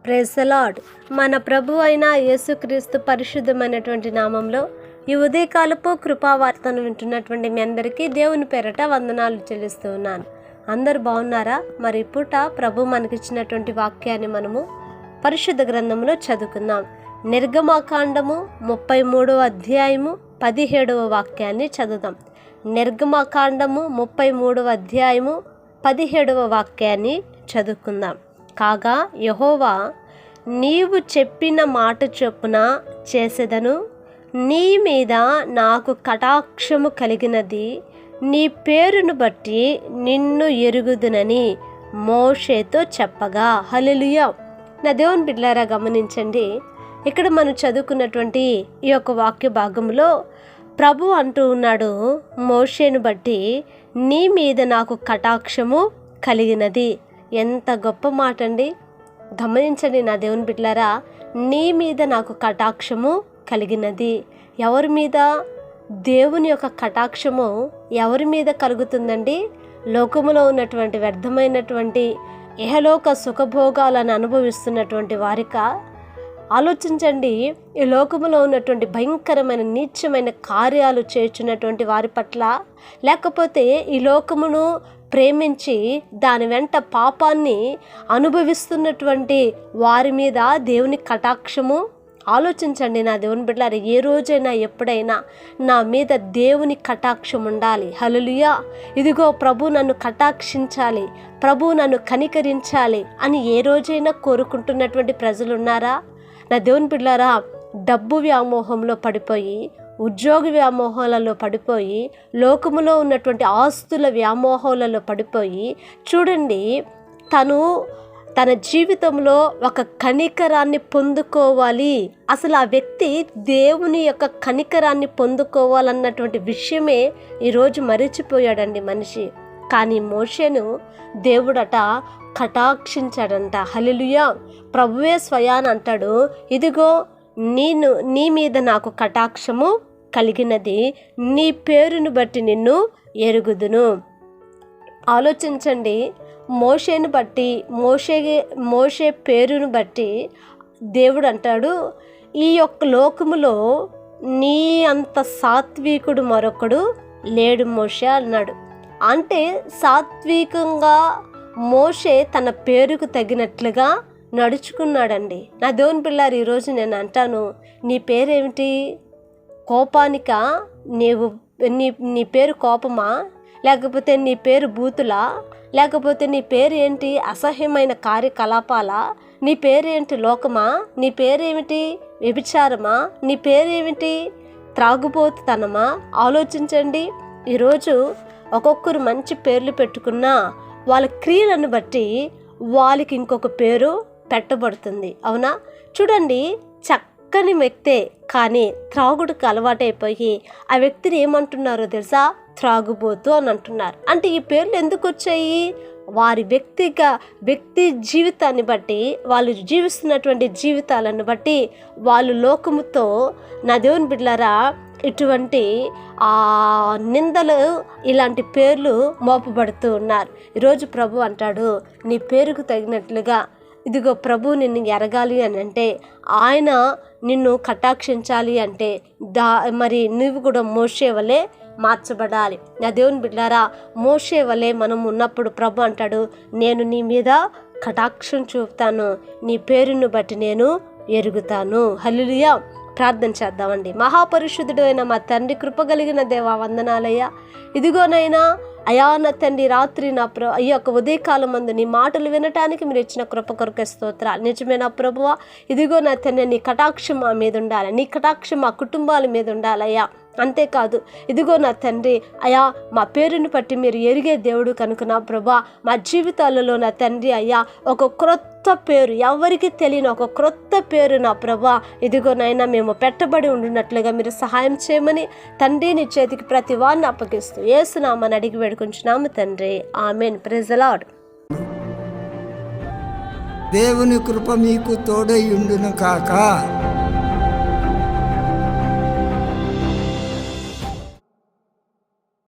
Praise the lord. మన ప్రభు అయిన యేసుక్రీస్తు పరిశుద్ధమైనటువంటి నామంలో ఈ ఉదయకాలపు కృపావార్తను వింటున్నటువంటి మీ అందరికీ దేవుని పేరట వందనాలు చెల్లిస్తూ ఉన్నాను. అందరు బాగున్నారా? మరి పూట ప్రభు మనకిచ్చినటువంటి వాక్యాన్ని మనము పరిశుద్ధ గ్రంథంలో చదువుకుందాం. నిర్గమకాండము 33వ అధ్యాయము 17వ వాక్యాన్ని చదువుదాం. నిర్గమకాండము 33వ అధ్యాయము 17వ వాక్యాన్ని చదువుకుందాం. కాగా యెహోవా, నీవు చెప్పిన మాట చొప్పున చేసేదను, నీ మీద నాకు కటాక్షము కలిగినది, నీ పేరును బట్టి నిన్ను ఎరుగుదునని మోషేతో చెప్పగా. హల్లెలూయా. నా దేవుని బిడ్డలారా గమనించండి, ఇక్కడ మనం చదువుకున్నటువంటి ఈ యొక్క వాక్య భాగంలో ప్రభు అంటూ ఉన్నాడు, మోషేను బట్టి నీ మీద నాకు కటాక్షము కలిగినది. ఎంత గొప్ప మాట అండి. గమనించండి నా దేవుని బిడ్డలారా, నీ మీద నాకు కటాక్షము కలిగినది. ఎవరి మీద? దేవుని యొక్క కటాక్షము ఎవరి మీద కలుగుతుందండి? లోకములో ఉన్నటువంటి వ్యర్థమైనటువంటి ఇహలోక సుఖభోగాలను అనుభవిస్తున్నటువంటి వారిక? ఆలోచించండి. ఈ లోకములో ఉన్నటువంటి భయంకరమైన నీచమైన కార్యాలు చేర్చున్నటువంటి వారి పట్ల, లేకపోతే ఈ లోకమును ప్రేమించి దాని వెంట పాపాన్ని అనుభవిస్తున్నటువంటి వారి మీద దేవుని కటాక్షము? ఆలోచించండి నా దేవుని బిడ్డలారా, ఏ రోజైనా ఎప్పుడైనా నా మీద దేవుని కటాక్షం ఉండాలి. హల్లెలూయా. ఇదిగో ప్రభు నన్ను కటాక్షించాలి, ప్రభు నన్ను కనికరించాలి అని ఏ రోజైనా కోరుకుంటున్నటువంటి ప్రజలు ఉన్నారా? నా దేవుని బిడ్డలారా, డబ్బు వ్యామోహంలో పడిపోయి, ఉద్యోగ వ్యామోహాలలో పడిపోయి, లోకములో ఉన్నటువంటి ఆస్తుల వ్యామోహాలలో పడిపోయి, చూడండి, తన జీవితంలో ఒక కనికరాన్ని పొందుకోవాలి. అసలు ఆ వ్యక్తి దేవుని యొక్క కనికరాన్ని పొందుకోవాలన్నటువంటి విషయమే ఈరోజు మరిచిపోయాడండి మనిషి. కానీ మోషేను దేవుడట కటాక్షించాడంట. హల్లెలూయా. ప్రభువే స్వయాన అంటాడు, ఇదిగో నీ మీద నాకు కటాక్షము కలిగినది, నీ పేరును బట్టి నిన్ను ఎరుగుదును. ఆలోచించండి, మోషేను బట్టి, మోషే పేరును బట్టి దేవుడు అంటాడు, ఈ యొక్క లోకములో నీ అంత సాత్వికుడు మరొకడు లేడు మోషే అన్నాడు. అంటే సాత్వికంగా మోషే తన పేరుకు తగినట్లుగా నడుచుకున్నాడండి. నా దేవుని పిల్లారు, ఈరోజు నేను అంటాను, నీ పేరేమిటి? కోపానికా? నీ పేరు కోపమా? లేకపోతే నీ పేరు బూతులా? లేకపోతే నీ పేరు ఏంటి? అసహ్యమైన కార్యకలాపాలా? నీ పేరేంటి? లోకమా? నీ పేరేమిటి? వ్యభిచారమా? నీ పేరేమిటి? త్రాగుబోతుతనమా? ఆలోచించండి. ఈరోజు ఒక్కొక్కరు మంచి పేర్లు పెట్టుకున్నా వాళ్ళ క్రియలను బట్టి వాళ్ళకి ఇంకొక పేరు పెట్టబడుతుంది. అవునా? చూడండి, చక్కని వ్యక్తే కానీ త్రాగుడుకు అలవాటైపోయి ఆ వ్యక్తిని ఏమంటున్నారో తెలుసా? త్రాగుబోతు అని అంటున్నారు. అంటే ఈ పేర్లు ఎందుకు వచ్చాయి? వారి వ్యక్తి జీవితాన్ని బట్టి, వాళ్ళు జీవిస్తున్నటువంటి జీవితాలను బట్టి, వాళ్ళు లోకముతో, నా దేవుని బిడ్డలారా, ఇటువంటి నిందలు, ఇలాంటి పేర్లు మోపబడుతూ ఉన్నారు. ఈరోజు ప్రభు అంటాడు, నీ పేరుకు తగినట్లుగా, ఇదిగో ప్రభు నిన్ను ఎరగాలి అని అంటే, ఆయన నిన్ను కటాక్షించాలి అంటే మరి నువ్వు కూడా మోషే వలె మార్చబడాలి. నా దేవుని బిడ్డలారా, మోషే వలె మనం ఉన్నప్పుడు ప్రభు అంటాడు, నేను నీ మీద కటాక్షం చూపుతాను, నీ పేరును బట్టి నేను ఎరుగుతాను. హల్లెలూయా. ప్రార్థన చేద్దామండి. మహాపరిశుద్ధుడు అయిన మా తండ్రి, కృపగలిగిన దేవా, వందనాలయ్యా. ఇదిగోనైనా అయా నా తండ్రి, రాత్రి నా ఈ యొక్క ఉదయకాలం మందు నీ మాటలు వినటానికి మీరు ఇచ్చిన కృప కొరకే స్తోత్రాలు. నిజమే నా ప్రభువా, ఇదిగో నా తండ్రి, నీ కటాక్షం మా మీద ఉండాలి, నీ కటాక్షం మా కుటుంబాల మీద ఉండాలయ్యా. అంతేకాదు, ఇదిగో నా తండ్రి, అయా మా పేరుని బట్టి మీరు ఎరిగే దేవుడు కనుక నా ప్రభా, మా జీవితాలలో నా తండ్రి అయ్యా ఒక క్రొత్త పేరు, ఎవరికి తెలియని ఒక క్రొత్త పేరు నా ప్రభా, ఇదిగోనైనా మేము పెట్టబడి ఉండినట్లుగా మీరు సహాయం చేయమని తండ్రి నీ చేతికి ప్రతి వారిని అప్పగిస్తూ యేసునామని అడిగి వేడుకుంటున్నాము తండ్రి. ఆమేన్. Praise the Lord. దేవుని కృప మీకు తోడై ఉండును కాక.